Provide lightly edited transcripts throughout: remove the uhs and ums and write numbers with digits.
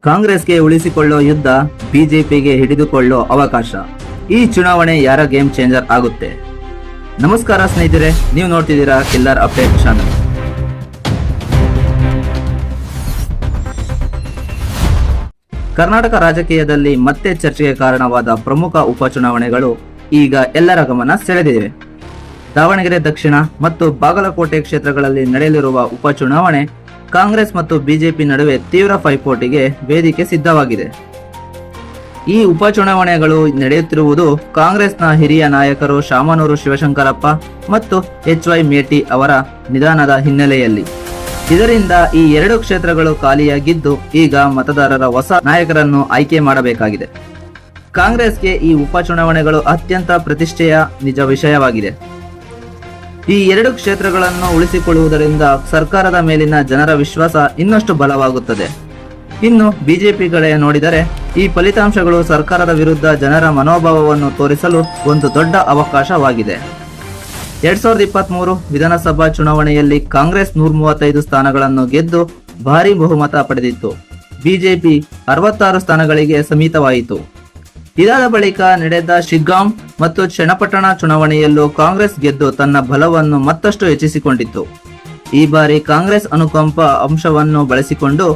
ಕಾಂಗ್ರೆಸ್ಗೆ ಉಳಿಸಿಕೊಳ್ಳೋ ಯುದ್ಧ, ಬಿಜೆಪಿಗೆ ಹಿಡಿದುಕೊಳ್ಳೋ ಅವಕಾಶ. ಈ ಚುನಾವಣೆ ಯಾರ ಗೇಮ್ ಚೇಂಜರ್ ಆಗುತ್ತೆ? ನಮಸ್ಕಾರ ಸ್ನೇಹಿತರೆ, ನೀವು ನೋಡ್ತಿದ್ದೀರಾ ಕಿಲ್ಲರ್ ಅಪ್ಡೇಟ್ ಚಾನಲ್. ಕರ್ನಾಟಕ ರಾಜಕೀಯದಲ್ಲಿ ಮತ್ತೆ ಚರ್ಚೆಗೆ ಕಾರಣವಾದ ಪ್ರಮುಖ ಉಪಚುನಾವಣೆಗಳು ಈಗ ಎಲ್ಲರ ಗಮನ ಸೆಳೆದಿವೆ. ದಾವಣಗೆರೆ ದಕ್ಷಿಣ ಮತ್ತು ಬಾಗಲಕೋಟೆ ಕ್ಷೇತ್ರಗಳಲ್ಲಿ ನಡೆಯಲಿರುವ ಉಪಚುನಾವಣೆ ಕಾಂಗ್ರೆಸ್ ಮತ್ತು ಬಿಜೆಪಿ ನಡುವೆ ತೀವ್ರ ಪೈಪೋಟಿಗೆ ವೇದಿಕೆ ಸಿದ್ಧವಾಗಿದೆ. ಈ ಉಪಚುನಾವಣೆಗಳು ನಡೆಯುತ್ತಿರುವುದು ಕಾಂಗ್ರೆಸ್ನ ಹಿರಿಯ ನಾಯಕರು ಶಾಮನೂರು ಶಿವಶಂಕರಪ್ಪ ಮತ್ತು HY ಮೇಟಿ ಅವರ ನಿಧನದ ಹಿನ್ನೆಲೆಯಲ್ಲಿ. ಇದರಿಂದ ಈ ಎರಡು ಕ್ಷೇತ್ರಗಳು ಖಾಲಿಯಾಗಿದ್ದು ಈಗ ಮತದಾರರ ಹೊಸ ನಾಯಕರನ್ನು ಆಯ್ಕೆ ಮಾಡಬೇಕಾಗಿದೆ. ಕಾಂಗ್ರೆಸ್ಗೆ ಈ ಉಪಚುನಾವಣೆಗಳು ಅತ್ಯಂತ ಪ್ರತಿಷ್ಠೆಯ ನಿಜ ವಿಷಯವಾಗಿದೆ. ಈ ಎರಡು ಕ್ಷೇತ್ರಗಳನ್ನು ಉಳಿಸಿಕೊಳ್ಳುವುದರಿಂದ ಸರ್ಕಾರದ ಮೇಲಿನ ಜನರ ವಿಶ್ವಾಸ ಇನ್ನಷ್ಟು ಬಲವಾಗುತ್ತದೆ. ಇನ್ನು ಬಿಜೆಪಿ ಕಡೆ ನೋಡಿದರೆ ಈ ಫಲಿತಾಂಶಗಳು ಸರ್ಕಾರದ ವಿರುದ್ಧ ಜನರ ಮನೋಭಾವವನ್ನು ತೋರಿಸಲು ಒಂದು ದೊಡ್ಡ ಅವಕಾಶವಾಗಿದೆ. 2023 ವಿಧಾನಸಭಾ ಚುನಾವಣೆಯಲ್ಲಿ ಕಾಂಗ್ರೆಸ್ 135 ಸ್ಥಾನಗಳನ್ನು ಗೆದ್ದು ಭಾರಿ ಬಹುಮತ ಪಡೆದಿತ್ತು. ಬಿಜೆಪಿ 66 ಸ್ಥಾನಗಳಿಗೆ ಸೀಮಿತವಾಯಿತು. ಇದಾದ ಬಳಿಕ ನಡೆದ ಶಿಗ್ಗಾಂವ್ ಮತ್ತು ಚನ್ನಪಟ್ಟಣ ಚುನಾವಣೆಯಲ್ಲೂ ಕಾಂಗ್ರೆಸ್ ಗೆದ್ದು ತನ್ನ ಬಲವನ್ನು ಮತ್ತಷ್ಟು ಹೆಚ್ಚಿಸಿಕೊಂಡಿತ್ತು. ಈ ಬಾರಿ ಕಾಂಗ್ರೆಸ್ ಅನುಕಂಪ ಅಂಶವನ್ನು ಬಳಸಿಕೊಂಡು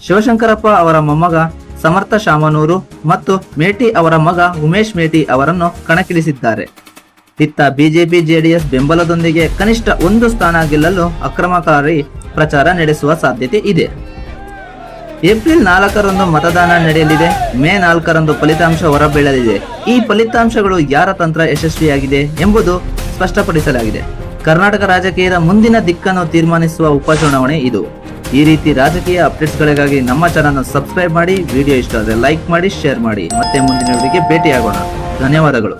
ಶಿವಶಂಕರಪ್ಪ ಅವರ ಮೊಮ್ಮಗ ಸಮರ್ಥ ಶಾಮನೂರು ಮತ್ತು ಮೇಟಿ ಅವರ ಮಗ ಉಮೇಶ್ ಮೇಟಿ ಅವರನ್ನು ಕಣಕ್ಕಿಳಿಸಿದ್ದಾರೆ. ಇತ್ತ ಬಿಜೆಪಿ ಜೆಡಿಎಸ್ ಬೆಂಬಲದೊಂದಿಗೆ ಕನಿಷ್ಠ 1 ಸ್ಥಾನ ಗೆಲ್ಲಲು ಆಕ್ರಮಣಕಾರಿ ಪ್ರಚಾರ ನಡೆಸುವ ಸಾಧ್ಯತೆ ಇದೆ. ಏಪ್ರಿಲ್ 4ರಂದು ಮತದಾನ ನಡೆಯಲಿದೆ. ಮೇ 4ರಂದು ಫಲಿತಾಂಶ ಹೊರಬೀಳಲಿದೆ. ಈ ಫಲಿತಾಂಶಗಳು ಯಾರ ತಂತ್ರ ಯಶಸ್ವಿಯಾಗಿದೆ ಎಂಬುದು ಸ್ಪಷ್ಟಪಡಿಸಲಾಗಿದೆ. ಕರ್ನಾಟಕ ರಾಜಕೀಯದ ಮುಂದಿನ ದಿಕ್ಕನ್ನು ತೀರ್ಮಾನಿಸುವ ಉಪಚುನಾವಣೆ ಇದು. ಈ ರೀತಿ ರಾಜಕೀಯ ಅಪ್ಡೇಟ್ಸ್ಗಳಿಗಾಗಿ ನಮ್ಮ ಚಾನಲ್ ಸಬ್ಸ್ಕ್ರೈಬ್ ಮಾಡಿ. ವಿಡಿಯೋ ಇಷ್ಟ ಆದರೆ ಲೈಕ್ ಮಾಡಿ, ಶೇರ್ ಮಾಡಿ. ಮತ್ತೆ ಮುಂದಿನ ವಿಡಿಯೋಗೆ ಭೇಟಿಯಾಗೋಣ. ಧನ್ಯವಾದಗಳು.